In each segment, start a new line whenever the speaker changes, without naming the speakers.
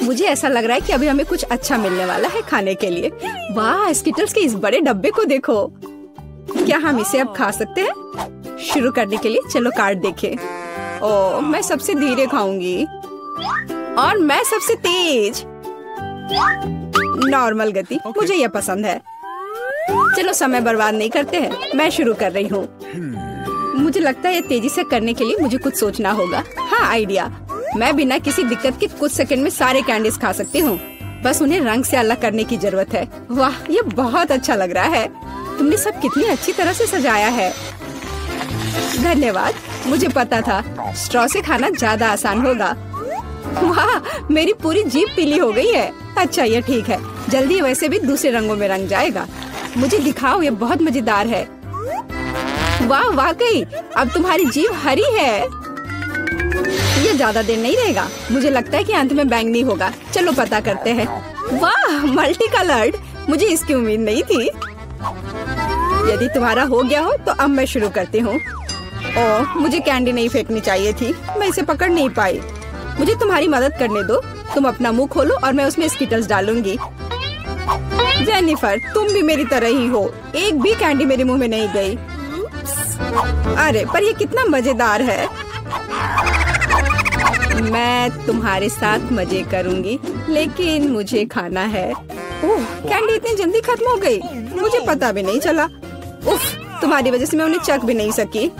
मुझे ऐसा लग रहा है कि अभी हमें कुछ अच्छा मिलने वाला है खाने के लिए। वाह, स्किटल्स के इस बड़े डब्बे को देखो। क्या हम इसे अब खा सकते हैं? शुरू करने के लिए चलो कार्ड देखें। ओह, मैं सबसे धीरे खाऊंगी और मैं सबसे तेज। नॉर्मल गति, मुझे यह पसंद है। चलो समय बर्बाद नहीं करते हैं, मैं शुरू कर रही हूँ। मुझे लगता है ये तेजी से करने के लिए मुझे कुछ सोचना होगा। हाँ, आइडिया। मैं बिना किसी दिक्कत के कुछ सेकंड में सारे कैंडीज खा सकती हूँ। बस उन्हें रंग से अलग करने की जरूरत है। वाह, ये बहुत अच्छा लग रहा है। तुमने सब कितनी अच्छी तरह से सजाया है। धन्यवाद। मुझे पता था स्ट्रॉ से खाना ज्यादा आसान होगा। वाह, मेरी पूरी जीभ पीली हो गई है। अच्छा, ये ठीक है। जल्दी वैसे भी दूसरे रंगों में रंग जाएगा। मुझे दिखाओ, ये बहुत मजेदार है। वाह, वाकई अब तुम्हारी जीभ हरी है। ये ज्यादा देर नहीं रहेगा। मुझे लगता है कि अंत में बैंगनी होगा। चलो पता करते हैं। वाह, मल्टी कलर्ड। मुझे इसकी उम्मीद नहीं थी। यदि तुम्हारा हो गया हो तो अब मैं शुरू करती हूँ। ओह, मुझे कैंडी नहीं फेंकनी चाहिए थी। मैं इसे पकड़ नहीं पाई। मुझे तुम्हारी मदद करने दो। तुम अपना मुंह खोलो और मैं उसमें स्किटल्स डालूंगी। जेनिफर, तुम भी मेरी तरह ही हो। एक भी कैंडी मेरे मुंह में नहीं गई। अरे, पर ये कितना मजेदार है। मैं तुम्हारे साथ मजे करूंगी, लेकिन मुझे खाना है। ओह, कैंडी इतनी जल्दी खत्म हो गई। मुझे पता भी नहीं चला। उफ, तुम्हारी वजह से मैं उन्हें चख भी नहीं सकी।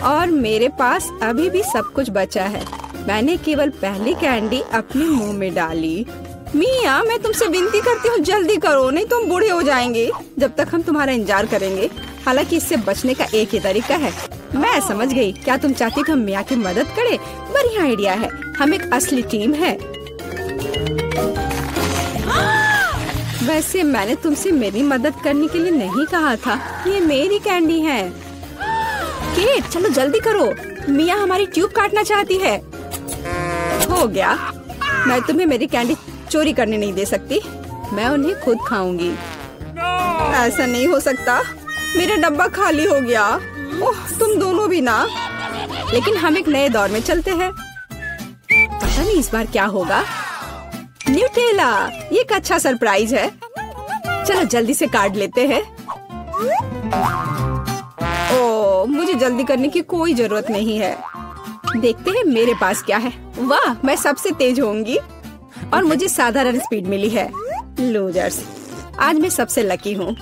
और मेरे पास अभी भी सब कुछ बचा है। मैंने केवल पहली कैंडी अपने मुंह में डाली। मिया, मैं तुमसे विनती करती हूँ, जल्दी करो, नहीं तो हम बूढ़े हो जाएंगे जब तक हम तुम्हारा इंतजार करेंगे। हालांकि इससे बचने का एक ही तरीका है। मैं समझ गई। क्या तुम चाहती कि हम मिया की मदद करें? बढ़िया आइडिया है। हम एक असली टीम है। वैसे मैंने तुमसे मेरी मदद करने के लिए नहीं कहा था। ये मेरी कैंडी है। केट, चलो जल्दी करो। मिया हमारी ट्यूब काटना चाहती है। हो गया। मैं तुम्हें मेरी कैंडी चोरी करने नहीं दे सकती। मैं उन्हें खुद खाऊंगी। ऐसा नहीं हो सकता। मेरा डब्बा खाली हो गया। ओह, तुम दोनों भी ना। लेकिन हम एक नए दौर में चलते हैं। पता नहीं इस बार क्या होगा। न्यूटेला, ये एक अच्छा सरप्राइज है। चलो जल्दी से काट लेते हैं। ओह, मुझे जल्दी करने की कोई जरूरत नहीं है। देखते हैं मेरे पास क्या है। वाह, मैं सबसे तेज होंगी और मुझे साधारण स्पीड मिली है। लूजर्स, आज मैं सबसे लकी हूँ।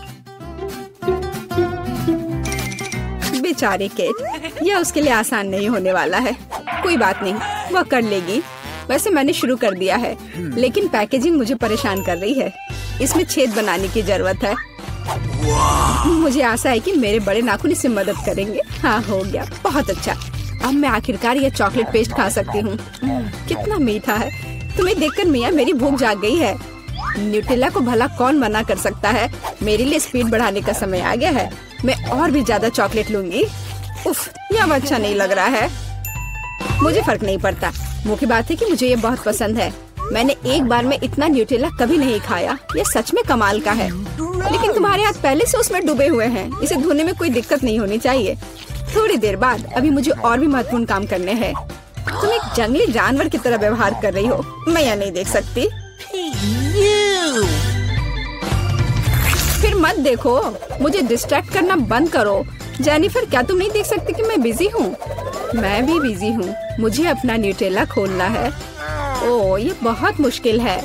बेचारी केट, यह उसके लिए आसान नहीं होने वाला है। कोई बात नहीं, वह कर लेगी। वैसे मैंने शुरू कर दिया है, लेकिन पैकेजिंग मुझे परेशान कर रही है। इसमें छेद बनाने की जरूरत है। मुझे आशा है कि मेरे बड़े नाखून इससे मदद करेंगे। हाँ, हो गया। बहुत अच्छा। अब मैं आखिरकार यह चॉकलेट पेस्ट खा सकती हूँ। कितना मीठा है। तुम्हें देखकर मिया मेरी भूख जाग गई है। न्यूटेला को भला कौन मना कर सकता है। मेरे लिए स्पीड बढ़ाने का समय आ गया है। मैं और भी ज्यादा चॉकलेट लूंगी। उफ, यह अब अच्छा नहीं लग रहा है। मुझे फर्क नहीं पड़ता। मुख्य बात है कि मुझे ये बहुत पसंद है। मैंने एक बार में इतना न्यूटेला कभी नहीं खाया। ये सच में कमाल का है। लेकिन तुम्हारे हाथ पहले से उसमें डूबे हुए हैं। इसे धोने में कोई दिक्कत नहीं होनी चाहिए। थोड़ी देर बाद अभी मुझे और भी महत्वपूर्ण काम करने हैं। तुम एक जंगली जानवर की तरह व्यवहार कर रही हो। मैं यह नहीं देख सकती। फिर मत देखो। मुझे डिस्ट्रैक्ट करना बंद करो। जेनिफर, क्या तुम नहीं देख सकती कि मैं बिजी हूँ? मैं भी बिजी हूँ। मुझे अपना न्यूटेला खोलना है। ओह, ये बहुत मुश्किल है।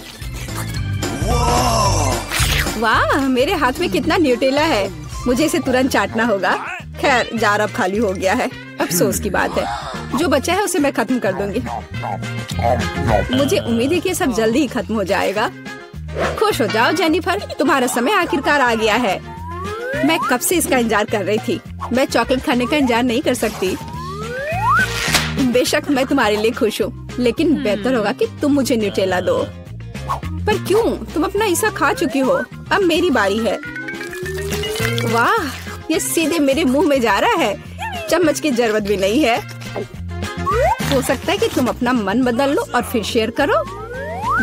वाह, मेरे हाथ में कितना न्यूटेला है। मुझे इसे तुरंत चाटना होगा। खैर, जार अब खाली हो गया है। अफसोस की बात है। जो बचा है उसे मैं खत्म कर दूंगी। मुझे उम्मीद है कि ये सब जल्दी ही खत्म हो जाएगा। खुश हो जाओ जेनिफर, तुम्हारा समय आखिरकार आ गया है। मैं कब से इसका इंतजार कर रही थी। मैं चॉकलेट खाने का इंतजार नहीं कर सकती। बेशक मैं तुम्हारे लिए खुश हूँ, लेकिन बेहतर होगा कि तुम मुझे न्यूटेला दो। पर क्यों? तुम अपना हिस्सा खा चुकी हो। अब मेरी बारी है। वाह, ये सीधे मेरे मुंह में जा रहा है। चम्मच की जरूरत भी नहीं है। हो सकता है कि तुम अपना मन बदल लो और फिर शेयर करो।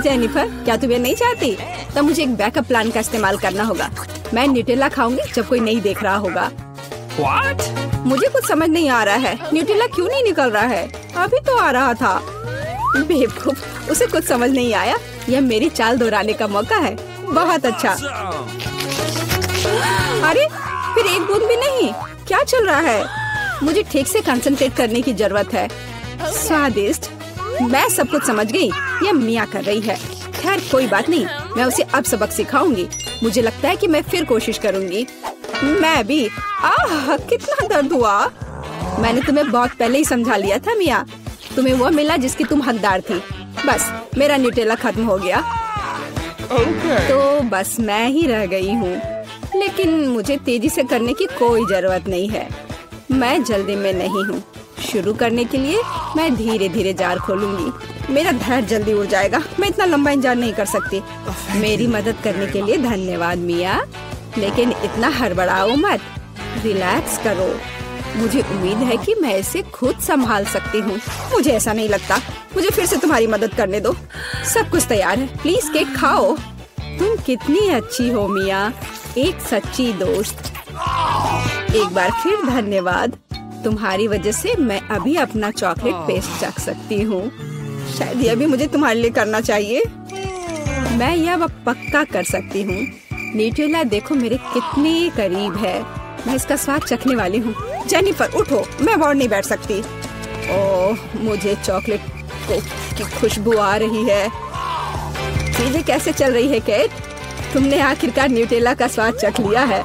जेनिफर, क्या तुम ये नहीं चाहती? तब मुझे एक बैकअप प्लान का इस्तेमाल करना होगा। मैं न्यूटेला खाऊंगी जब कोई नहीं देख रहा होगा। What? मुझे कुछ समझ नहीं आ रहा है। न्यूटेला क्यों नहीं निकल रहा है? अभी तो आ रहा था। बेवकूफ, उसे कुछ समझ नहीं आया। यह मेरी चाल दोहराने का मौका है। बहुत अच्छा। अरे फिर एक बूंद भी नहीं। क्या चल रहा है? मुझे ठीक से कंसंट्रेट करने की जरूरत है। स्वादिष्ट। मैं सब कुछ समझ गई। यह मिया कर रही है। खैर कोई बात नहीं, मैं उसे अब सबक सिखाऊंगी। मुझे लगता है कि मैं फिर कोशिश करूंगी। मैं भी। आह कितना दर्द हुआ। मैंने तुम्हें बहुत पहले ही समझा लिया था मिया। तुम्हें वो मिला जिसकी तुम हकदार थी। बस मेरा न्यूटेला खत्म हो गया। तो बस मैं ही रह गई हूँ। लेकिन मुझे तेजी से करने की कोई जरूरत नहीं है। मैं जल्दी में नहीं हूँ। शुरू करने के लिए मैं धीरे धीरे जार खोलूंगी। मेरा धैर्य जल्दी उड़ जाएगा। मैं इतना लंबा इंतजार नहीं कर सकती। मेरी मदद करने के लिए धन्यवाद मिया, लेकिन इतना हड़बड़ाओ मत। रिलैक्स करो। मुझे उम्मीद है कि मैं इसे खुद संभाल सकती हूँ। मुझे ऐसा नहीं लगता। मुझे फिर से तुम्हारी मदद करने दो। सब कुछ तैयार है। प्लीज केक खाओ। तुम कितनी अच्छी हो मिया, एक सच्ची दोस्त। एक बार फिर धन्यवाद। तुम्हारी वजह से मैं अभी अपना चॉकलेट पेस्ट चख सकती हूँ। शायद यह भी मुझे तुम्हारे लिए करना चाहिए। मैं यह पक्का कर सकती हूँ। न्यूटेला देखो मेरे कितने करीब है। मैं इसका स्वाद चखने वाली हूँ। जेनिफर उठो, मैं और नहीं बैठ सकती। ओह मुझे चॉकलेट की खुशबू आ रही है। चीजें कैसे चल रही है केट? तुमने आखिरकार न्यूटेला का स्वाद चख लिया है।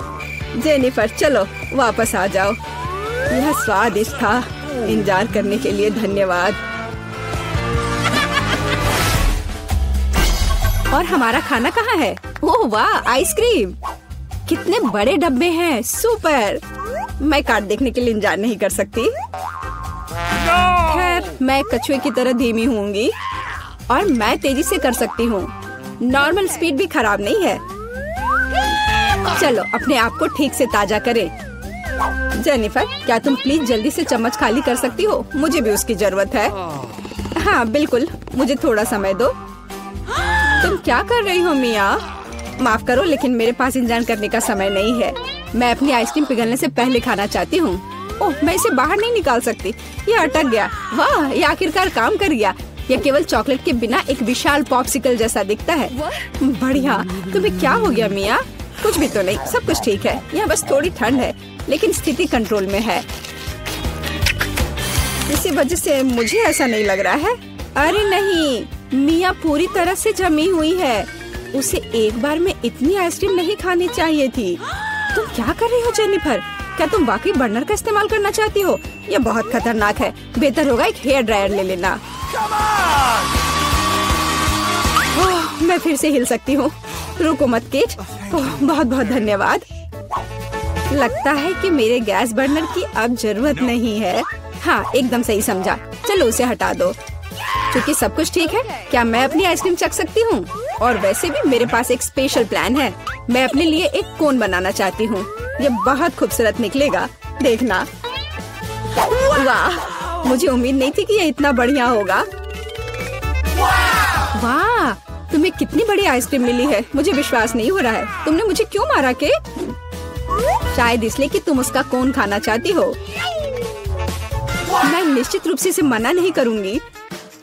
जेनिफर चलो वापस आ जाओ। यह स्वादिष्ट था। इंतजार करने के लिए धन्यवाद। और हमारा खाना कहाँ है? ओह वाह, आइसक्रीम। कितने बड़े डब्बे हैं। सुपर। मैं कार्ड देखने के लिए इंतजार नहीं कर सकती। खैर मैं कछुए की तरह धीमी होंगी और मैं तेजी से कर सकती हूँ। नॉर्मल स्पीड भी खराब नहीं है। चलो अपने आप को ठीक से ताजा करें। जेनिफर क्या तुम प्लीज जल्दी से चम्मच खाली कर सकती हो? मुझे भी उसकी जरूरत है। हाँ बिल्कुल, मुझे थोड़ा समय दो। तुम क्या कर रही हो मिया? माफ करो लेकिन मेरे पास इंतजार करने का समय नहीं है। मैं अपनी आइसक्रीम पिघलने से पहले खाना चाहती हूँ। ओह मैं इसे बाहर नहीं निकाल सकती। ये अटक गया। वाह ये आखिरकार काम कर गया। यह केवल चॉकलेट के बिना एक विशाल पॉप्सिकल जैसा दिखता है। बढ़िया। तुम्हें क्या हो गया मिया? कुछ भी तो नहीं, सब कुछ ठीक है। यहाँ बस थोड़ी ठंड है लेकिन स्थिति कंट्रोल में है। इसी वजह से मुझे ऐसा नहीं लग रहा है। अरे नहीं, मिया पूरी तरह से जमी हुई है। उसे एक बार में इतनी आइसक्रीम नहीं खानी चाहिए थी। तुम क्या कर रही हो जेनिफर? क्या तुम वाकई बर्नर का इस्तेमाल करना चाहती हो? यह बहुत खतरनाक है। बेहतर होगा एक हेयर ड्रायर ले लेना। मैं फिर से हिल सकती हूँ। रुको मत केट। बहुत बहुत धन्यवाद। लगता है कि मेरे गैस बर्नर की अब जरूरत नहीं है। हाँ एकदम सही समझा। चलो उसे हटा दो। क्योंकि सब कुछ ठीक है, क्या मैं अपनी आइसक्रीम चख सकती हूँ? और वैसे भी मेरे पास एक स्पेशल प्लान है। मैं अपने लिए एक कोन बनाना चाहती हूँ। ये बहुत खूबसूरत निकलेगा, देखना। वाह, मुझे उम्मीद नहीं थी कि ये इतना बढ़िया होगा। वाह, तुम्हें कितनी बड़ी आइसक्रीम मिली है। मुझे विश्वास नहीं हो रहा है। तुमने मुझे क्यों मारा के? शायद इसलिए कि तुम उसका कोन खाना चाहती हो। मैं निश्चित रूप से इसे मना नहीं करूँगी।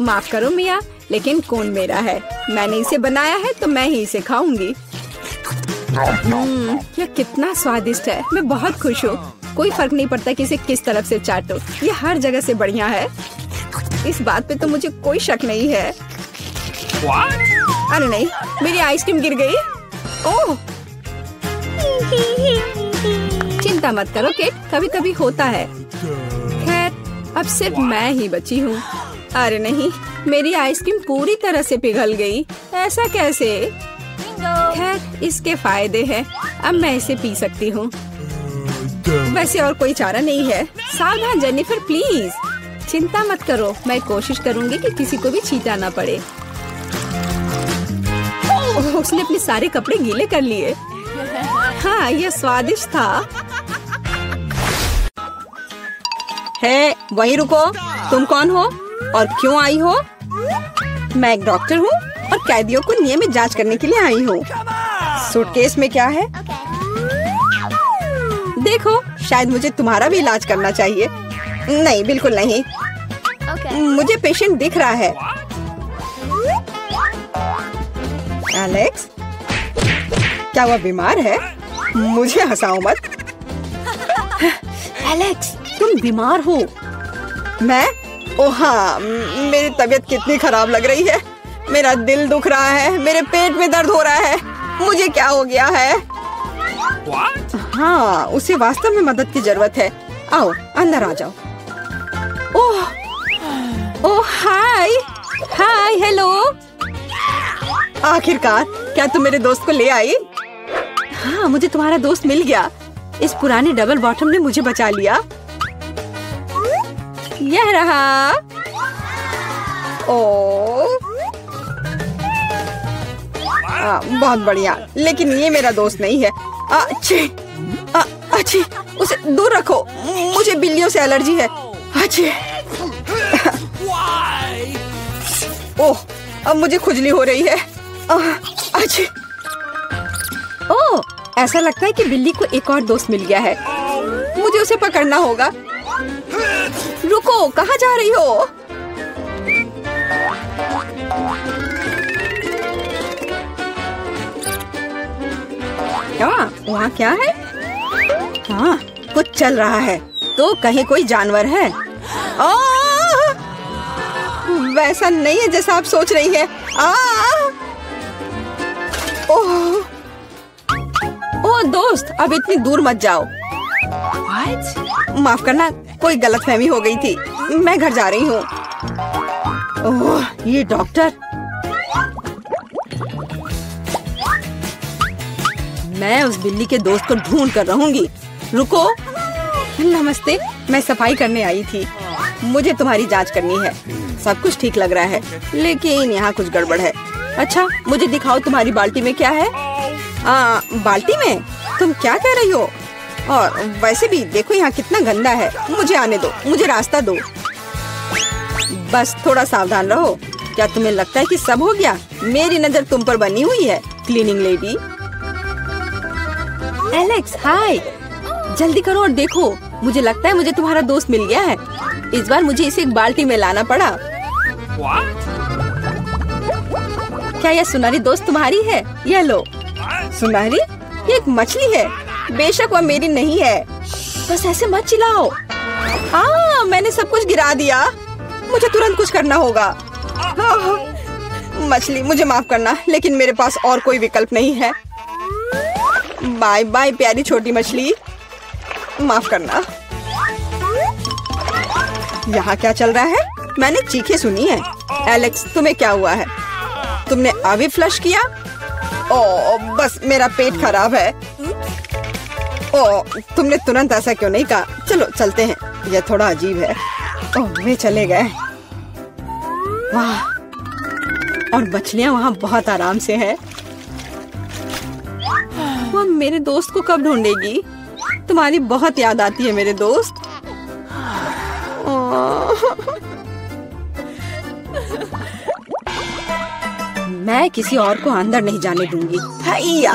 माफ करो मिया, लेकिन कोन मेरा है। मैंने इसे बनाया है तो मैं ही इसे खाऊंगी। यह कितना स्वादिष्ट है। मैं बहुत खुश हूँ। कोई फर्क नहीं पड़ता कि इसे किस तरफ से चाटो। ये हर जगह से बढ़िया है। इस बात पे तो मुझे कोई शक नहीं है। अरे नहीं, मेरी आइसक्रीम गिर गई। ओह, चिंता मत करो केट, कभी कभी होता है। खैर, अब सिर्फ मैं ही बची हूँ। अरे नहीं, मेरी आइसक्रीम पूरी तरह से पिघल गई। ऐसा कैसे? खैर, इसके फायदे हैं। अब मैं इसे पी सकती हूँ। वैसे और कोई चारा नहीं है। सावधान जेनिफर, प्लीज। चिंता मत करो, मैं कोशिश करूँगी कि किसी को भी छींटा ना पड़े। उसने अपने सारे कपड़े गीले कर लिए। हाँ, यह स्वादिष्ट था। है, वहीं रुको। तुम कौन हो और क्यों आई हो? मैं एक डॉक्टर हूँ और कैदियों को नियमित जांच करने के लिए आई हूँ। सूटकेस में क्या है? देखो, शायद मुझे तुम्हारा भी इलाज करना चाहिए। नहीं, बिल्कुल नहीं। मुझे पेशेंट दिख रहा है। एलेक्स, क्या वह बीमार है? मुझे हंसाओ मत। एलेक्स, तुम बीमार हो। मैं? ओह हाँ, मेरी तबीयत कितनी खराब लग रही है। मेरा दिल दुख रहा है, मेरे पेट में दर्द हो रहा है। मुझे क्या हो गया है? What? हाँ, उसे वास्तव में मदद की जरूरत है। आओ अंदर आ जाओ। ओह हाय हाय हेलो। आखिरकार क्या तुम मेरे दोस्त को ले आई? हाँ, मुझे तुम्हारा दोस्त मिल गया। इस पुराने डबल बॉटम ने मुझे बचा लिया। यह रहा। ओह बहुत बढ़िया, लेकिन ये मेरा दोस्त नहीं है। अच्छी, उसे दूर रखो। मुझे बिल्लियों से एलर्जी है। अच्छी। ओह, अब मुझे खुजली हो रही है। अच्छी। ओह, ऐसा लगता है कि बिल्ली को एक और दोस्त मिल गया है। मुझे उसे पकड़ना होगा। रुको, कहाँ जा रही हो? वहाँ क्या है? हाँ, कुछ चल रहा है। तो कहीं कोई जानवर है? वैसा नहीं है जैसा आप सोच रही है। ओह दोस्त, अब इतनी दूर मत जाओ। माफ करना, कोई गलतफहमी हो गई थी। मैं घर जा रही हूँ। ओह, ये डॉक्टर। मैं उस बिल्ली के दोस्त को ढूंढ कर रहूंगी। रुको। नमस्ते, मैं सफाई करने आई थी। मुझे तुम्हारी जांच करनी है। सब कुछ ठीक लग रहा है, लेकिन यहाँ कुछ गड़बड़ है। अच्छा, मुझे दिखाओ तुम्हारी बाल्टी में क्या है। बाल्टी में? तुम क्या कह रही हो? और वैसे भी देखो यहाँ कितना गंदा है। मुझे आने दो, मुझे रास्ता दो। बस थोड़ा सावधान रहो। क्या तुम्हें लगता है कि सब हो गया? मेरी नजर तुम पर बनी हुई है, क्लीनिंग लेडी। एलेक्स, हाय। जल्दी करो और देखो। मुझे लगता है मुझे तुम्हारा दोस्त मिल गया है। इस बार मुझे इसे एक बाल्टी में लाना पड़ा। क्या यह सुनहरी दोस्त तुम्हारी है? यह लो। सुनहरी? ये एक मछली है। बेशक वह मेरी नहीं है। बस ऐसे मत चिल्लाओ। मैंने सब कुछ गिरा दिया। मुझे तुरंत कुछ करना होगा। मछली, मुझे माफ करना, लेकिन मेरे पास और कोई विकल्प नहीं है। बाय बाय प्यारी छोटी मछली, माफ करना। यहाँ क्या चल रहा है? मैंने चीखें सुनी है। एलेक्स, तुम्हें क्या हुआ है? तुमने अभी फ्लश किया? ओह, बस मेरा पेट खराब है। ओह, तुमने तुरंत ऐसा क्यों नहीं कहा? चलो चलते हैं। यह थोड़ा अजीब है। ओह, वे चले गए। वाह, और मछलियाँ वहाँ बहुत आराम से है। वह मेरे दोस्त को कब ढूंढेगी? तुम्हारी बहुत याद आती है मेरे दोस्त। मैं किसी और को अंदर नहीं जाने दूंगी। हैया,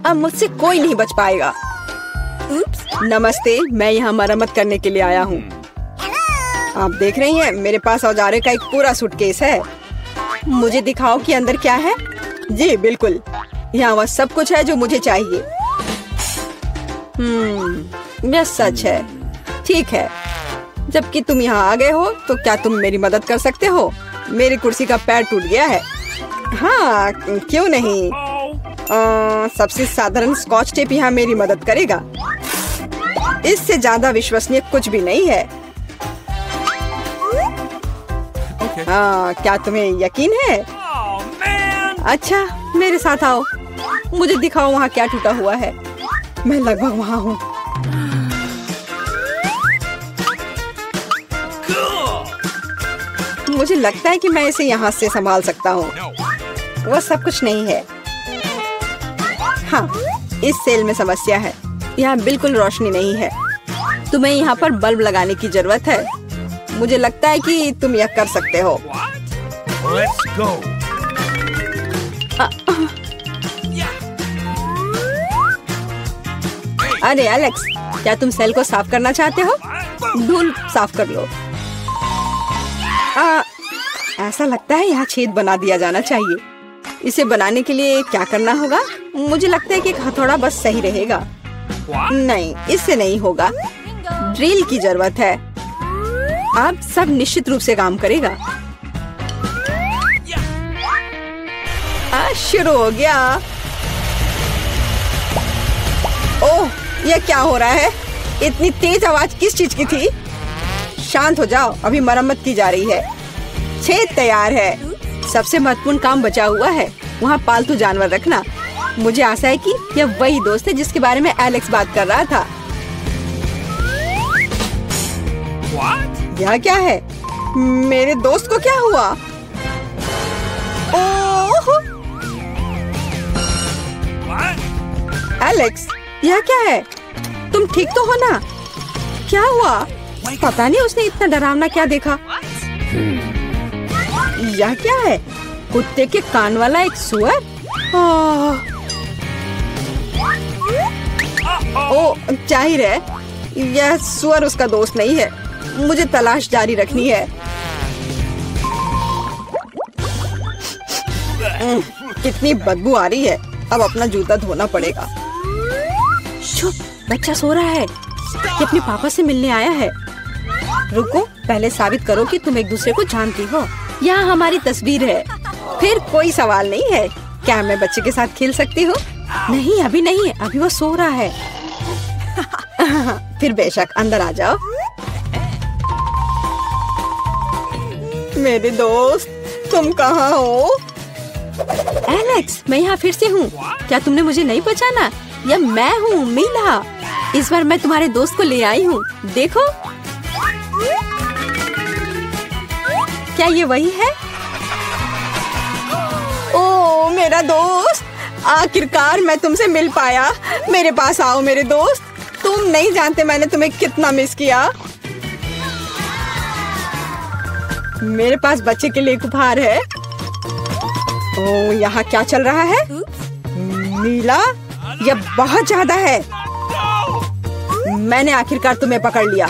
अब मुझसे कोई नहीं बच पाएगा। नमस्ते, मैं यहाँ मरम्मत करने के लिए आया हूँ। आप देख रही हैं, मेरे पास औजारे का एक पूरा सूटकेस है। मुझे दिखाओ कि अंदर क्या है। जी बिल्कुल, यहाँ वह सब कुछ है जो मुझे चाहिए। यह सच है। ठीक है, जबकि तुम यहाँ आ गए हो, तो क्या तुम मेरी मदद कर सकते हो? मेरी कुर्सी का पैर टूट गया है। हाँ, क्यों नहीं। सबसे साधारण स्कॉच टेप यहाँ मेरी मदद करेगा। इससे ज्यादा विश्वसनीय कुछ भी नहीं है। क्या तुम्हें यकीन है? अच्छा, मेरे साथ आओ। मुझे दिखाओ वहाँ क्या टूटा हुआ है। मैं लगभग वहाँ हूँ। मुझे लगता है कि मैं इसे यहाँ से संभाल सकता हूँ। वह सब कुछ नहीं है। हाँ, इस सेल में समस्या है। यहाँ बिल्कुल रोशनी नहीं है। तुम्हें यहाँ पर बल्ब लगाने की जरूरत है। मुझे लगता है कि तुम यह कर सकते हो। अरे एलेक्स, क्या तुम सेल को साफ करना चाहते हो? धूल साफ कर लो। ऐसा लगता है यहाँ छेद बना दिया जाना चाहिए। इसे बनाने के लिए क्या करना होगा? मुझे लगता है कि एक हथौड़ा बस सही रहेगा। नहीं, इससे नहीं होगा। ड्रिल की जरूरत है। अब सब निश्चित रूप से काम करेगा। शुरू हो गया। ओह, यह क्या हो रहा है? इतनी तेज आवाज किस चीज की थी? शांत हो जाओ, अभी मरम्मत की जा रही है। छेद तैयार है। सबसे महत्वपूर्ण काम बचा हुआ है, वहाँ पालतू जानवर रखना। मुझे आशा है कि यह वही दोस्त है जिसके बारे में एलेक्स बात कर रहा था। यह क्या है? मेरे दोस्त को क्या हुआ? ओह! एलेक्स, यह क्या है? तुम ठीक तो हो ना? क्या हुआ? पता नहीं उसने इतना डरावना क्या देखा। यह क्या है? कुत्ते के कान वाला एक सुअर? ओह, जाहिर है यह सुअर उसका दोस्त नहीं है। मुझे तलाश जारी रखनी है। कितनी बदबू आ रही है। अब अपना जूता धोना पड़ेगा। चुप, बच्चा सो रहा है। ये अपने पापा से मिलने आया है। रुको, पहले साबित करो कि तुम एक दूसरे को जानती हो। यहाँ हमारी तस्वीर है। फिर कोई सवाल नहीं है। क्या मैं बच्चे के साथ खेल सकती हूँ? नहीं, अभी नहीं, अभी वो सो रहा है। फिर बेशक अंदर आ जाओ। मेरे दोस्त, तुम कहाँ हो? एलेक्स, मैं यहाँ फिर से हूँ। क्या तुमने मुझे नहीं पहचाना? यह मैं हूँ, मीला। इस बार मैं तुम्हारे दोस्त को ले आई हूँ। देखो, क्या ये वही है? ओह, मेरा दोस्त, आखिरकार मैं तुमसे मिल पाया। मेरे पास आओ मेरे दोस्त। तुम नहीं जानते मैंने तुम्हें कितना मिस किया। मेरे पास बच्चे के लिए एक उपहार है। ओह, यहाँ क्या चल रहा है? नीला, यह बहुत ज्यादा है। मैंने आखिरकार तुम्हें पकड़ लिया।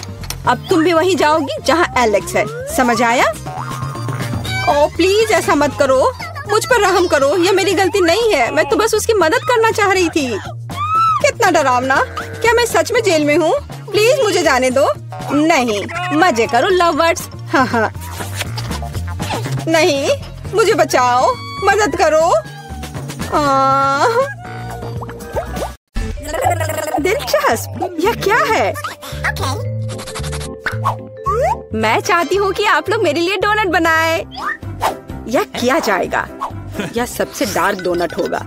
अब तुम भी वहीं जाओगी जहाँ एलेक्स है। समझ आया? ओह प्लीज, ऐसा मत करो। मुझ पर रहम करो। यह मेरी गलती नहीं है। मैं तो बस उसकी मदद करना चाह रही थी। कितना डरावना। क्या मैं सच में जेल में हूँ? प्लीज मुझे जाने दो। नहीं, मजे करो लवर्स। हाँ हाँ। नहीं, मुझे बचाओ, मदद करो। दिलचस्प। यह क्या है? मैं चाहती हूँ कि आप लोग मेरे लिए डोनट बनाएं। यह किया जाएगा। यह सबसे डार्क डोनट होगा।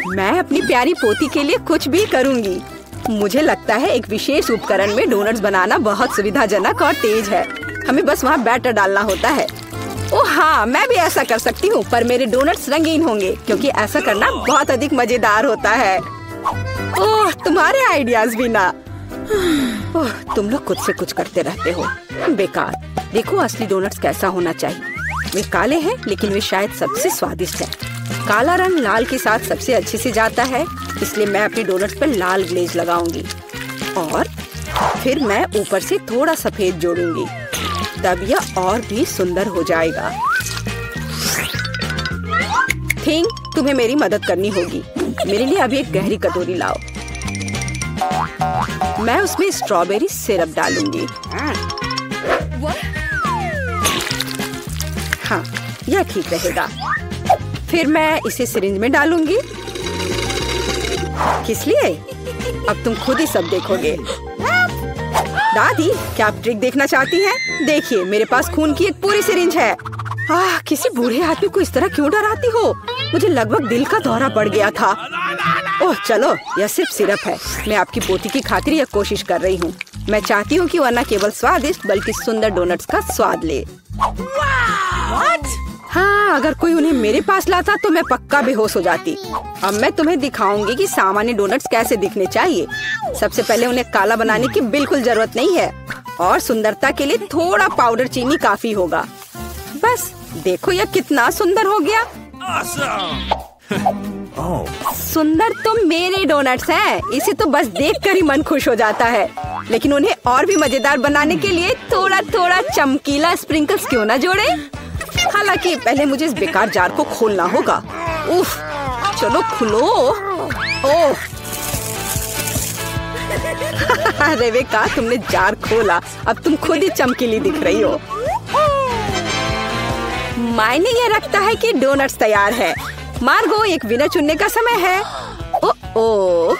मैं अपनी प्यारी पोती के लिए कुछ भी करूँगी। मुझे लगता है एक विशेष उपकरण में डोनट्स बनाना बहुत सुविधाजनक और तेज है। हमें बस वहाँ बैटर डालना होता है। ओह हाँ, मैं भी ऐसा कर सकती हूँ, पर मेरे डोनट्स रंगीन होंगे क्योंकि ऐसा करना बहुत अधिक मजेदार होता है। ओह, तुम्हारे आइडियाज भी ना। ओह, तुम लोग खुद से कुछ करते रहते हो। बेकार। देखो असली डोनट्स कैसा होना चाहिए। वे काले हैं, लेकिन वे शायद सबसे स्वादिष्ट हैं। काला रंग लाल के साथ सबसे अच्छे से जाता है, इसलिए मैं अपने डोनट्स पर लाल ग्लेज लगाऊंगी और फिर मैं ऊपर से थोड़ा सफेद जोड़ूंगी। तब यह और भी सुंदर हो जाएगा। थिंक, तुम्हें मेरी मदद करनी होगी। मेरे लिए अभी एक गहरी कटोरी लाओ। मैं उसमें स्ट्रॉबेरी सिरप डालूंगी। हाँ, यह ठीक रहेगा। फिर मैं इसे सिरिंज में डालूंगी। किस लिए? अब तुम खुद ही सब देखोगे। दादी, क्या आप ट्रिक देखना चाहती हैं? देखिए, मेरे पास खून की एक पूरी सिरिंज है। किसी बूढ़े आदमी को इस तरह क्यों डराती हो? मुझे लगभग दिल का दौरा पड़ गया था। ओह चलो, यह सिर्फ सिरप है। मैं आपकी पोती की खातिर यह कोशिश कर रही हूँ। मैं चाहती हूँ कि वह न केवल स्वादिष्ट बल्कि सुंदर डोनट्स का स्वाद ले। हाँ, अगर कोई उन्हें मेरे पास लाता तो मैं पक्का बेहोश हो जाती। अब मैं तुम्हें दिखाऊंगी कि सामान्य डोनट्स कैसे दिखने चाहिए। सबसे पहले उन्हें काला बनाने की बिल्कुल जरूरत नहीं है और सुंदरता के लिए थोड़ा पाउडर चीनी काफी होगा। बस देखो, यह कितना सुंदर हो गया। सुंदर तो मेरे डोनट्स हैं। इसे तो बस देखकर ही मन खुश हो जाता है। लेकिन उन्हें और भी मजेदार बनाने के लिए थोड़ा थोड़ा चमकीला स्प्रिंकल्स क्यों ना जोड़े? हालांकि पहले मुझे इस बेकार जार को खोलना होगा। उफ, चलो खुलो। ओह रेबेका, तुमने जार खोला, अब तुम खुद ही चमकीली दिख रही हो। मायने ये रखता है कि डोनट्स तैयार है। मार्गो, एक विनर चुनने का समय है। ओह,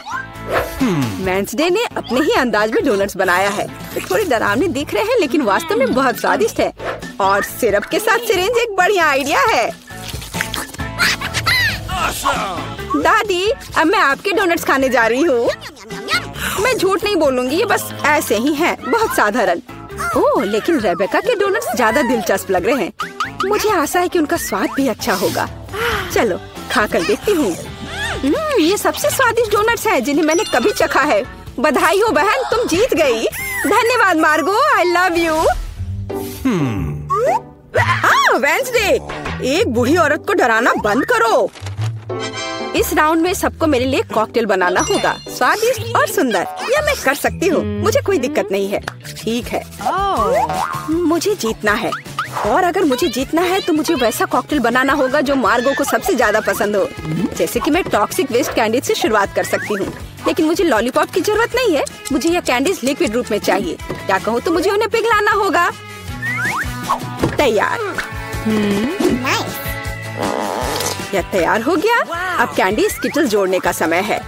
वेंसडे ने अपने ही अंदाज में डोनट्स बनाया है। थोड़ी डरावने दिख रहे हैं लेकिन वास्तव में बहुत स्वादिष्ट है। और सिरप के साथ सिरिंज एक बढ़िया आइडिया है। दादी, अब मैं आपके डोनट्स खाने जा रही हूँ। मैं झूठ नहीं बोलूंगी, ये बस ऐसे ही हैं, बहुत साधारण। ओह, लेकिन रेबेका के डोनट्स ज्यादा दिलचस्प लग रहे हैं। मुझे आशा है कि उनका स्वाद भी अच्छा होगा। चलो खा कर देखती हूँ। ये सबसे स्वादिष्ट डोनट्स हैं जिन्हें मैंने कभी चखा है। बधाई हो बहन, तुम जीत गई। धन्यवाद मार्गो, आई लव यू। वेंसडे, एक बूढ़ी औरत को डराना बंद करो। इस राउंड में सबको मेरे लिए कॉकटेल बनाना होगा, स्वादिष्ट और सुंदर। यह मैं कर सकती हूँ, मुझे कोई दिक्कत नहीं है। ठीक है, मुझे जीतना है। और अगर मुझे जीतना है तो मुझे वैसा कॉकटेल बनाना होगा जो मार्गो को सबसे ज्यादा पसंद हो। जैसे कि मैं टॉक्सिक वेस्ट कैंडीज से शुरुआत कर सकती हूँ, लेकिन मुझे लॉलीपॉप की जरूरत नहीं है। मुझे यह कैंडीज लिक्विड रूप में चाहिए। क्या कहूँ तो मुझे उन्हें पिघलाना होगा। तैयार। यह तैयार हो गया। अब कैंडी स्किटल्स जोड़ने का समय है।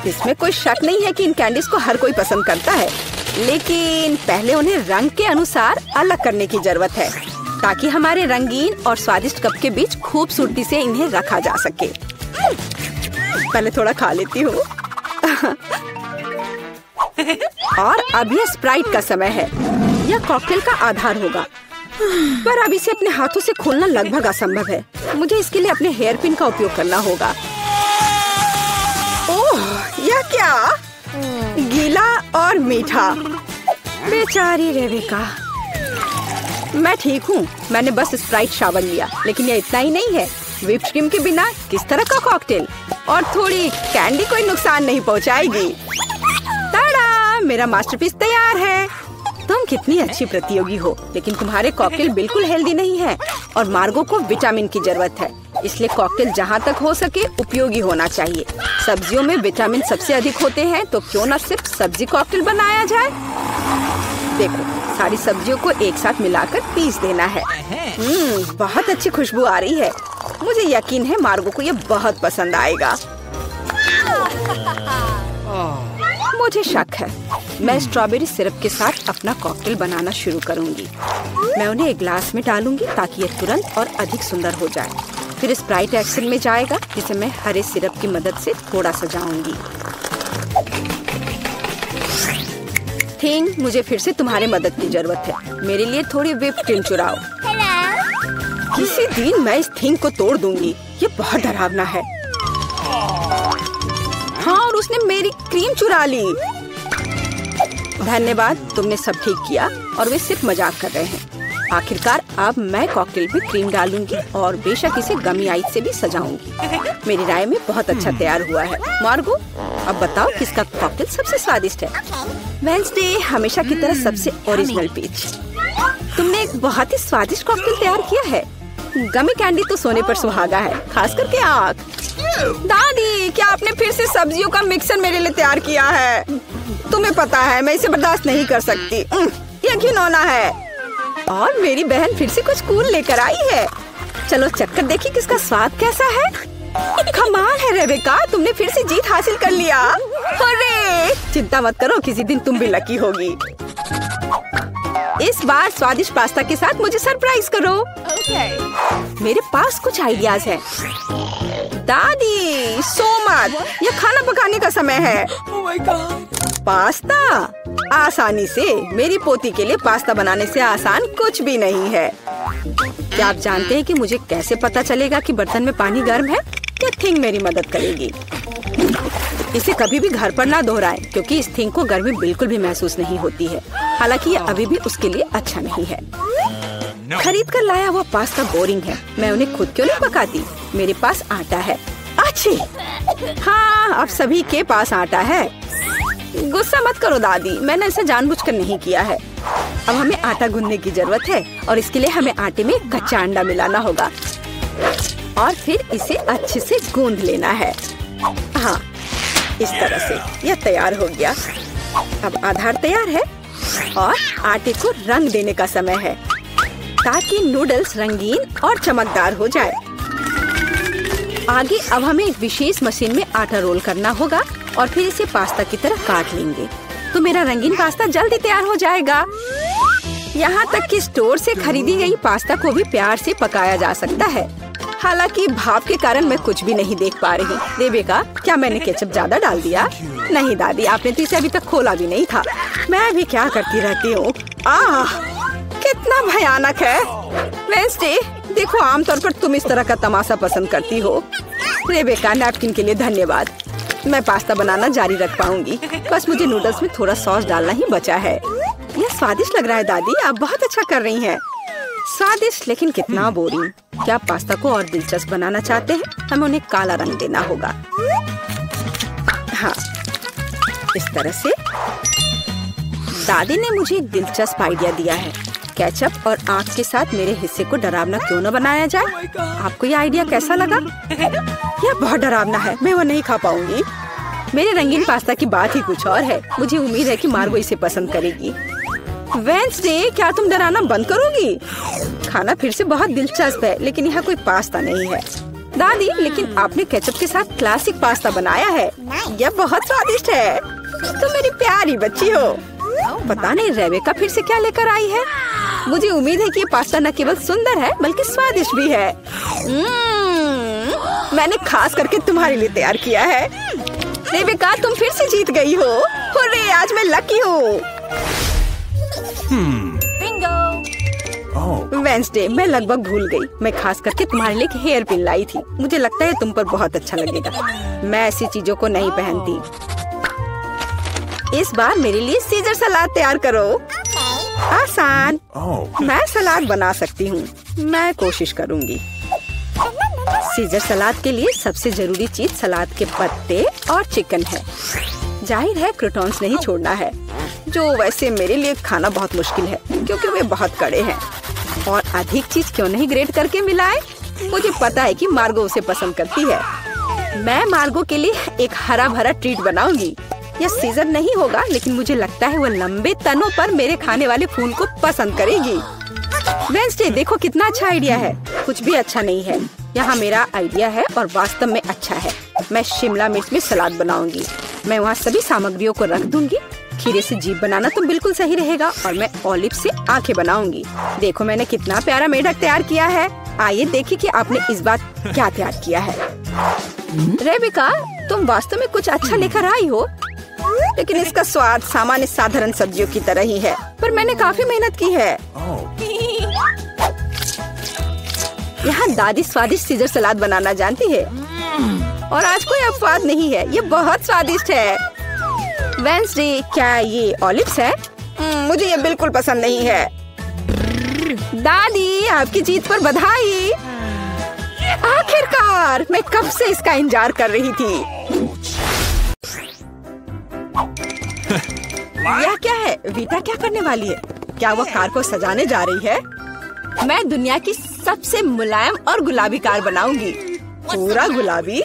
इसमें कोई शक नहीं है कि इन कैंडीज को हर कोई पसंद करता है, लेकिन पहले उन्हें रंग के अनुसार अलग करने की जरूरत है ताकि हमारे रंगीन और स्वादिष्ट कप के बीच खूबसूरती से इन्हें रखा जा सके। पहले थोड़ा खा लेती हूँ। और अब यह स्प्राइट का समय है। यह कॉकटेल का आधार होगा, पर अब इसे अपने हाथों से खोलना लगभग असंभव है। मुझे इसके लिए अपने हेयर पिन का उपयोग करना होगा। ओह, यह क्या? गीला और मीठा। बेचारी रेबेका। मैं ठीक हूँ, मैंने बस स्प्राइट शावर लिया, लेकिन यह इतना ही नहीं है। व्हिप्ड क्रीम के बिना किस तरह का कॉकटेल? और थोड़ी कैंडी कोई नुकसान नहीं पहुँचाएगी। ताड़ा, मेरा मास्टरपीस तैयार है। तुम कितनी अच्छी प्रतियोगी हो, लेकिन तुम्हारे कॉकटेल बिल्कुल हेल्दी नहीं है और मार्गो को विटामिन की जरूरत है। इसलिए कॉकटेल जहाँ तक हो सके उपयोगी होना चाहिए। सब्जियों में विटामिन सबसे अधिक होते हैं, तो क्यों न सिर्फ सब्जी कॉकटेल बनाया जाए। देखो, सारी सब्जियों को एक साथ मिलाकर पीस देना है। बहुत अच्छी खुशबू आ रही है। मुझे यकीन है मार्गो को ये बहुत पसंद आएगा। मुझे शक है। मैं स्ट्रॉबेरी सिरप के साथ अपना कॉकटेल बनाना शुरू करूंगी। मैं उन्हें एक ग्लास में डालूंगी ताकि ये तुरंत और अधिक सुंदर हो जाए। फिर स्प्राइट एक्शन में जाएगा, जिसे मैं हरे सिरप की मदद से थोड़ा सजाऊंगी। थिंग, मुझे फिर से तुम्हारी मदद की जरूरत है। मेरे लिए थोड़ी व्हिप्ड क्रीम चुराओ। किसी दिन मैं इस थिंग को तोड़ दूंगी। ये बहुत डरावना है। हाँ, और उसने मेरी क्रीम चुरा ली। धन्यवाद, तुमने सब ठीक किया। और वे सिर्फ मजाक कर रहे हैं। आखिरकार अब मैं कॉकटेल में क्रीम डालूंगी और बेशक इसे गमी आइस से भी सजाऊंगी। मेरी राय में बहुत अच्छा तैयार हुआ है। मार्गो, अब बताओ किसका कॉकटेल सबसे स्वादिष्ट है? वेंसडे, हमेशा की तरह सबसे ओरिजिनल पीच। तुमने एक बहुत ही स्वादिष्ट कॉकटेल तैयार किया है। गमी कैंडी तो सोने पर सुहागा है, खास करके आँख। दादी, क्या आपने फिर से सब्जियों का मिक्सर मेरे लिए तैयार किया है? तुम्हें पता है मैं इसे बर्दाश्त नहीं कर सकती। ये घिनौना है। और मेरी बहन फिर से कुछ कूल लेकर आई है। चलो चक्कर देखिए किसका स्वाद कैसा है। कमाल है रेबेका, तुमने फिर से जीत हासिल कर लिया। अरे चिंता मत करो, किसी दिन तुम भी लकी होगी। इस बार स्वादिष्ट पास्ता के साथ मुझे सरप्राइज करो। मेरे पास कुछ आइडियाज हैं। दादी, सो मत, यह खाना पकाने का समय है। पास्ता आसानी से। मेरी पोती के लिए पास्ता बनाने से आसान कुछ भी नहीं है। क्या आप जानते हैं कि मुझे कैसे पता चलेगा कि बर्तन में पानी गर्म है? ये थिंग मेरी मदद करेगी। इसे कभी भी घर पर ना दोहराएं, क्योंकि इस थिंग को गर्मी बिल्कुल भी महसूस नहीं होती है। हालांकि ये अभी भी उसके लिए अच्छा नहीं है। खरीद कर लाया हुआ पास्ता बोरिंग है। मैं उन्हें खुद क्यों नहीं पकाती? मेरे पास आटा है। अच्छी, हाँ, अब सभी के पास आटा है। गुस्सा मत करो दादी, मैंने इसे जानबूझकर नहीं किया है। अब हमें आटा गूंदने की जरूरत है और इसके लिए हमें आटे में कच्चा अंडा मिलाना होगा और फिर इसे अच्छे से गूंद लेना है। हाँ, इस तरह से यह तैयार हो गया। अब आधार तैयार है और आटे को रंग देने का समय है ताकि नूडल्स रंगीन और चमकदार हो जाए। आगे अब हमें एक विशेष मशीन में आटा रोल करना होगा और फिर इसे पास्ता की तरह काट लेंगे तो मेरा रंगीन पास्ता जल्दी तैयार हो जाएगा। यहाँ तक कि स्टोर से खरीदी गई पास्ता को भी प्यार से पकाया जा सकता है। हालांकि भाप के कारण मैं कुछ भी नहीं देख पा रही। रेबेका, क्या मैंने केचप ज्यादा डाल दिया? नहीं दादी, आपने तो इसे अभी तक खोला भी नहीं था। मैं भी क्या करती रहती हूँ। कितना भयानक है। वेंसडे, देखो आमतौर पर तुम इस तरह का तमाशा पसंद करती हो। रेबेका, नैपकिन के लिए धन्यवाद। मैं पास्ता बनाना जारी रख पाऊंगी। बस मुझे नूडल्स में थोड़ा सॉस डालना ही बचा है। यह स्वादिष्ट लग रहा है दादी, आप बहुत अच्छा कर रही हैं। स्वादिष्ट लेकिन कितना बोरिंग। क्या आप पास्ता को और दिलचस्प बनाना चाहते हैं? हमें उन्हें काला रंग देना होगा। हाँ, इस तरह से। दादी ने मुझे एक दिलचस्प आइडिया दिया है। केचप और आँख के साथ मेरे हिस्से को डरावना क्यों न बनाया जाए? आपको यह आइडिया कैसा लगा? यह बहुत डरावना है, मैं वो नहीं खा पाऊंगी। मेरे रंगीन पास्ता की बात ही कुछ और है। मुझे उम्मीद है कि मार्गो इसे पसंद करेगी। वेंसडे, क्या तुम डराना बंद करोगी? खाना फिर से बहुत दिलचस्प है लेकिन यह कोई पास्ता नहीं है। दादी, लेकिन आपने केचप के साथ क्लासिक पास्ता बनाया है। यह बहुत स्वादिष्ट है। तुम मेरी प्यारी बच्ची हो। पता नहीं रेबेका फिर से क्या लेकर आई है। मुझे उम्मीद है कि ये पास्ता न केवल सुंदर है बल्कि स्वादिष्ट भी है। मैंने खास करके तुम्हारे लिए तैयार किया है। रेबेका, तुम फिर से जीत गई हो। हुर्रे, आज मैं लकी हूँ। वेंसडे, मैं लगभग भूल गई। मैं खास करके तुम्हारे लिए एक हेयर पिन लाई थी। मुझे लगता है तुम पर बहुत अच्छा लगेगा। मैं ऐसी चीजों को नहीं पहनती। इस बार मेरे लिए सीजर सलाद तैयार करो। आसान। मैं सलाद बना सकती हूँ। मैं कोशिश करूँगी। सीजर सलाद के लिए सबसे जरूरी चीज सलाद के पत्ते और चिकन है। जाहिर है क्रूटॉन्स नहीं छोड़ना है, जो वैसे मेरे लिए खाना बहुत मुश्किल है क्योंकि वे बहुत कड़े हैं। और अधिक चीज क्यों नहीं ग्रेट करके मिलाए? मुझे पता है कि मार्गो उसे पसंद करती है। मैं मार्गो के लिए एक हरा भरा ट्रीट बनाऊंगी। यह सीजर नहीं होगा लेकिन मुझे लगता है वो लंबे तनों पर मेरे खाने वाले फूल को पसंद करेगी। वेंसडे, देखो कितना अच्छा आइडिया है। कुछ भी अच्छा नहीं है। यहाँ मेरा आइडिया है और वास्तव में अच्छा है। मैं शिमला मिर्च में सलाद बनाऊंगी। मैं वहाँ सभी सामग्रियों को रख दूंगी। खीरे से जीभ बनाना तो बिल्कुल सही रहेगा और मैं ऑलिव से आंखें बनाऊंगी। देखो मैंने कितना प्यारा मेढक तैयार किया है। आइए देखिए कि आपने इस बार क्या तैयार किया है। रेबेका, तुम वास्तव में कुछ अच्छा लेकर आई हो, लेकिन इसका स्वाद सामान्य साधारण सब्जियों की तरह ही है। पर मैंने काफी मेहनत की है। यहाँ दादी स्वादिष्ट सीजर सलाद बनाना जानती है और आज कोई अपवाद नहीं है। ये बहुत स्वादिष्ट है। वेंसडे, क्या ये ऑलिव्स है? मुझे ये बिल्कुल पसंद नहीं है। दादी, आपकी जीत पर बधाई। आखिरकार, मैं कब से इसका इंतजार कर रही थी। यह क्या है? वीटा क्या करने वाली है? क्या वो कार को सजाने जा रही है? मैं दुनिया की सबसे मुलायम और गुलाबी कार बनाऊंगी। पूरा गुलाबी,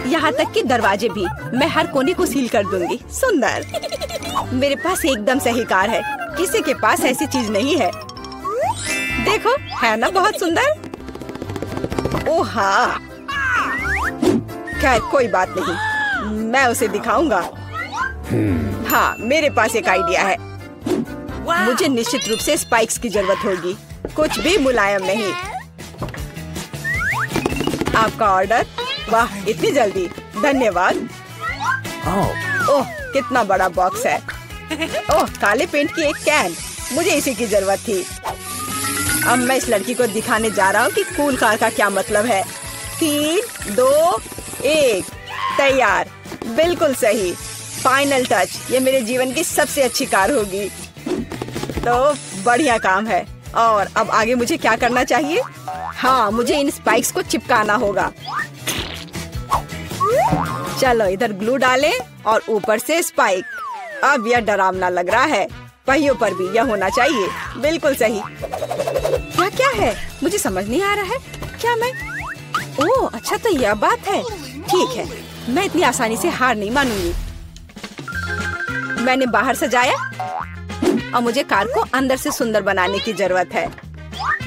यहाँ तक कि दरवाजे भी। मैं हर कोने को सील कर दूंगी। सुंदर। मेरे पास एकदम सही कार है। किसी के पास ऐसी चीज नहीं है। देखो, है ना बहुत सुंदर। ओह हाँ, खैर कोई बात नहीं, मैं उसे दिखाऊंगा। हाँ, मेरे पास एक आइडिया है। मुझे निश्चित रूप से स्पाइक्स की जरूरत होगी। कुछ भी मुलायम नहीं। आपका ऑर्डर। वाह, इतनी जल्दी, धन्यवाद। ओह, कितना बड़ा बॉक्स है। ओह, काले पेंट की एक कैन। मुझे इसी की जरूरत थी। अब मैं इस लड़की को दिखाने जा रहा हूँ कि कूल कार का क्या मतलब है। 3, 2, 1, तैयार। बिल्कुल सही। Final touch. ये मेरे जीवन की सबसे अच्छी कार होगी। तो बढ़िया काम है। और अब आगे मुझे क्या करना चाहिए? हाँ, मुझे इन स्पाइक्स को चिपकाना होगा। चलो इधर ग्लू डालें और ऊपर से स्पाइक। अब यह डरावना लग रहा है। पहियों पर भी यह होना चाहिए। बिल्कुल सही। क्या क्या है मुझे समझ नहीं आ रहा है। क्या मैं ओह अच्छा तो यह बात है। ठीक है, मैं इतनी आसानी से हार नहीं मानूंगी। मैंने बाहर सजाया और मुझे कार को अंदर से सुंदर बनाने की जरूरत है।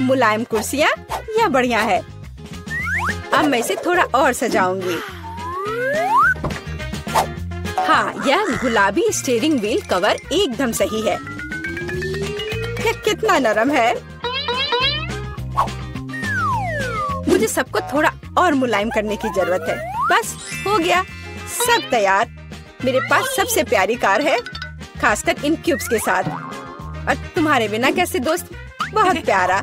मुलायम कुर्सियाँ यह बढ़िया है। अब मैं इसे थोड़ा और सजाऊंगी। हाँ, यह गुलाबी स्टीयरिंग व्हील कवर एकदम सही है। यह कितना नरम है। मुझे सबको थोड़ा और मुलायम करने की जरूरत है। बस हो गया, सब तैयार। मेरे पास सबसे प्यारी कार है, खासकर इन क्यूब्स के साथ। और तुम्हारे बिना कैसे दोस्त, बहुत प्यारा।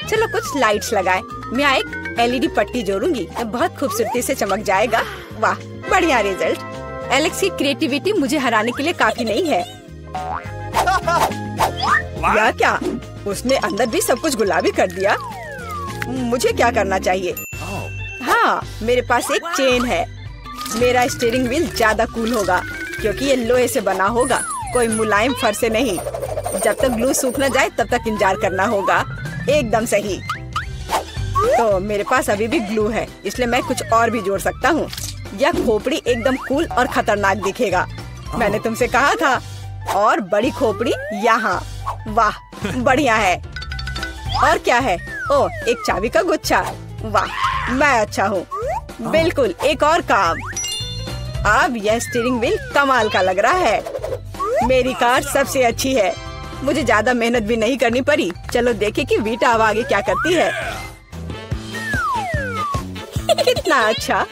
चलो कुछ लाइट्स लगाए। मैं एक LED पट्टी जोड़ूंगी, बहुत खूबसूरती से चमक जाएगा। वाह, बढ़िया रिजल्ट। एलेक्स की क्रिएटिविटी मुझे हराने के लिए काफी नहीं है। या क्या, उसने अंदर भी सब कुछ गुलाबी कर दिया। मुझे क्या करना चाहिए? हाँ, मेरे पास एक चेन है। मेरा स्टीयरिंग व्हील ज्यादा कूल होगा क्योंकि ये लोहे से बना होगा, कोई मुलायम फर से नहीं। जब तक ग्लू सूख न जाए तब तक इंतजार करना होगा। एकदम सही। तो मेरे पास अभी भी ग्लू है, इसलिए मैं कुछ और भी जोड़ सकता हूँ। यह खोपड़ी एकदम कूल और खतरनाक दिखेगा। मैंने तुमसे कहा था। और बड़ी खोपड़ी यहाँ। वाह, बढ़िया है। और क्या है? ओह, एक चाबी का गुच्छा। वाह, मैं अच्छा हूँ। बिल्कुल, एक और काम। अब यह स्टीयरिंग व्हील कमाल का लग रहा है। मेरी कार सबसे अच्छी है। मुझे ज्यादा मेहनत भी नहीं करनी पड़ी। चलो देखें कि वीटा अब आगे क्या करती है। कितना अच्छा।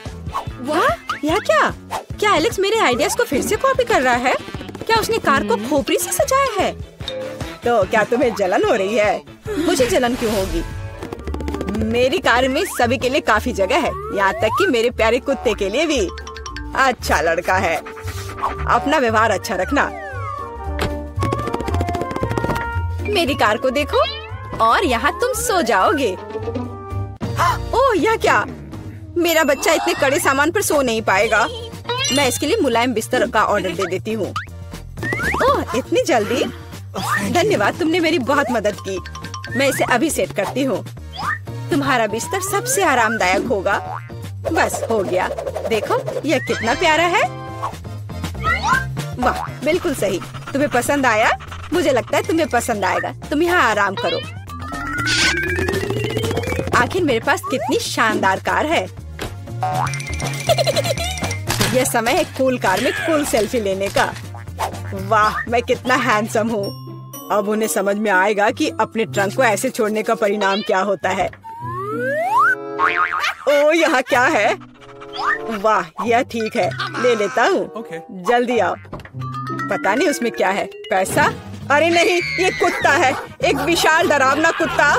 वाह, यह क्या एलेक्स मेरे आइडियाज को फिर से कॉपी कर रहा है? क्या उसने कार को खोपड़ी से सजाया है? तो क्या तुम्हें जलन हो रही है? मुझे जलन क्यों होगी? मेरी कार में सभी के लिए काफी जगह है, यहाँ तक कि मेरे प्यारे कुत्ते के लिए भी। अच्छा लड़का है। अपना व्यवहार अच्छा रखना। मेरी कार को देखो, और यहाँ तुम सो जाओगे। ओह, यह क्या? मेरा बच्चा इतने कड़े सामान पर सो नहीं पाएगा। मैं इसके लिए मुलायम बिस्तर का ऑर्डर दे देती हूँ। ओह, इतनी जल्दी? धन्यवाद, तुमने मेरी बहुत मदद की। मैं इसे अभी सेट करती हूँ। तुम्हारा बिस्तर सबसे आरामदायक होगा। बस हो गया। देखो, यह कितना प्यारा है। वाह, बिल्कुल सही। तुम्हें पसंद आया? मुझे लगता है तुम्हें पसंद आएगा। तुम यहाँ आराम करो। आखिर मेरे पास कितनी शानदार कार है। यह समय है कूल कार में कूल सेल्फी लेने का। वाह, मैं कितना हैंडसम हूँ। अब उन्हें समझ में आएगा कि अपने ट्रंक को ऐसे छोड़ने का परिणाम क्या होता है। ओह, यहाँ क्या है? वाह, यह ठीक है, ले लेता हूँ। जल्दी आओ। पता नहीं उसमें क्या है। पैसा? अरे नहीं, ये कुत्ता है। एक विशाल डरावना कुत्ता।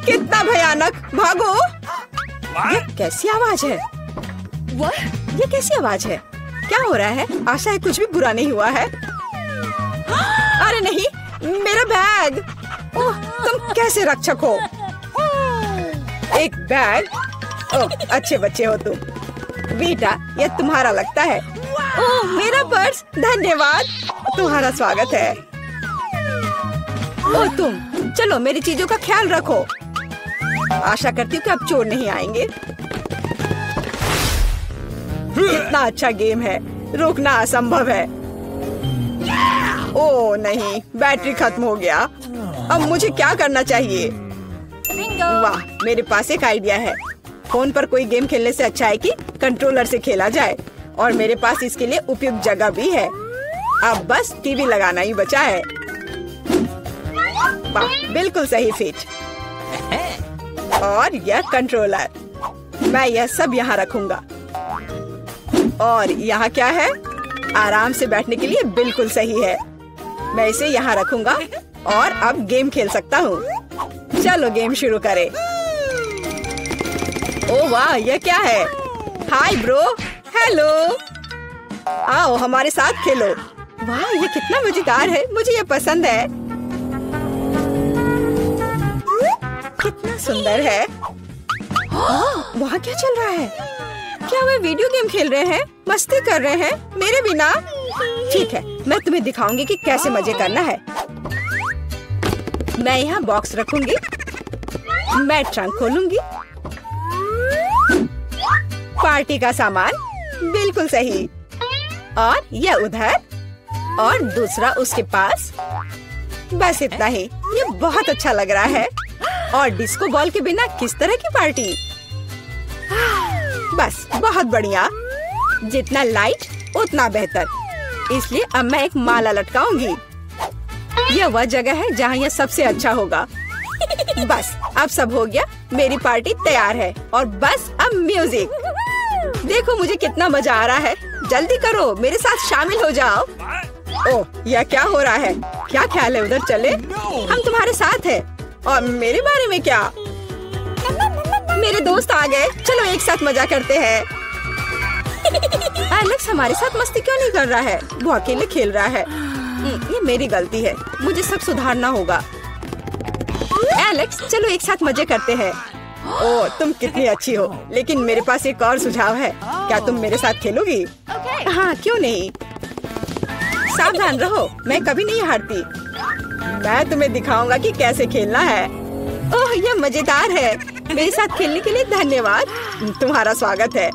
कितना भयानक। भागो। ये कैसी आवाज है? ये कैसी आवाज है? क्या हो रहा है? आशा है कुछ भी बुरा नहीं हुआ है। अरे नहीं, मेरा बैग। ओह, तुम कैसे रक्षक हो? एक बैग? ओह, अच्छे बच्चे हो तुम। वीटा, यह तुम्हारा लगता है। ओह, मेरा पर्स। धन्यवाद, तुम्हारा स्वागत है। ओह, तुम चलो, मेरी चीजों का ख्याल रखो। आशा करती हूँ कि अब चोर नहीं आएंगे। कितना अच्छा गेम है। रोकना असंभव है। ओह नहीं, बैटरी खत्म हो गया। अब मुझे क्या करना चाहिए? वाह, मेरे पास एक आइडिया है। फोन पर कोई गेम खेलने से अच्छा है कि कंट्रोलर से खेला जाए। और मेरे पास इसके लिए उपयुक्त जगह भी है। अब बस टीवी लगाना ही बचा है। वाह, बिल्कुल सही फिट। और यह कंट्रोलर, मैं यह सब यहाँ रखूंगा। और यहाँ क्या है? आराम से बैठने के लिए बिल्कुल सही है। मैं इसे यहाँ रखूंगा और अब गेम खेल सकता हूँ। चलो गेम शुरू करें। ओह वाह, यह क्या है? Hi bro. हेलो, आओ हमारे साथ खेलो। वाह, ये कितना मजेदार है। मुझे ये पसंद है। कितना सुंदर है। वहाँ क्या चल रहा है? क्या वे वीडियो गेम खेल रहे हैं? मस्ती कर रहे हैं मेरे बिना? ठीक है, मैं तुम्हें दिखाऊंगी कि कैसे मजे करना है। मैं यहाँ बॉक्स रखूंगी। मैं ट्रंक खोलूंगी। पार्टी का सामान बिल्कुल सही। और यह उधर और दूसरा उसके पास। बस इतना ही। ये बहुत अच्छा लग रहा है। और डिस्को बॉल के बिना किस तरह की पार्टी। बस बहुत बढ़िया। जितना लाइट उतना बेहतर। इसलिए अब मैं एक माला लटकाऊंगी। यह वह जगह है जहाँ यह सबसे अच्छा होगा। बस अब सब हो गया। मेरी पार्टी तैयार है। और बस अब म्यूजिक। देखो मुझे कितना मजा आ रहा है। जल्दी करो, मेरे साथ शामिल हो जाओ। ओह, यह क्या हो रहा है? क्या ख्याल है उधर चले? हम तुम्हारे साथ हैं। और मेरे बारे में क्या? मेरे दोस्त आ गए। चलो एक साथ मजा करते हैं। एलेक्स हमारे साथ मस्ती क्यों नहीं कर रहा है? वो अकेले खेल रहा है। ये मेरी गलती है। मुझे सब सुधारना होगा। एलेक्स चलो एक साथ मजे करते हैं। ओह, तुम कितनी अच्छी हो। लेकिन मेरे पास एक और सुझाव है। क्या तुम मेरे साथ खेलोगी? हाँ, क्यों नहीं। सावधान रहो, मैं कभी नहीं हारती। मैं तुम्हें दिखाऊंगा कि कैसे खेलना है। ओह, यह मजेदार है। मेरे साथ खेलने के लिए धन्यवाद। तुम्हारा स्वागत है।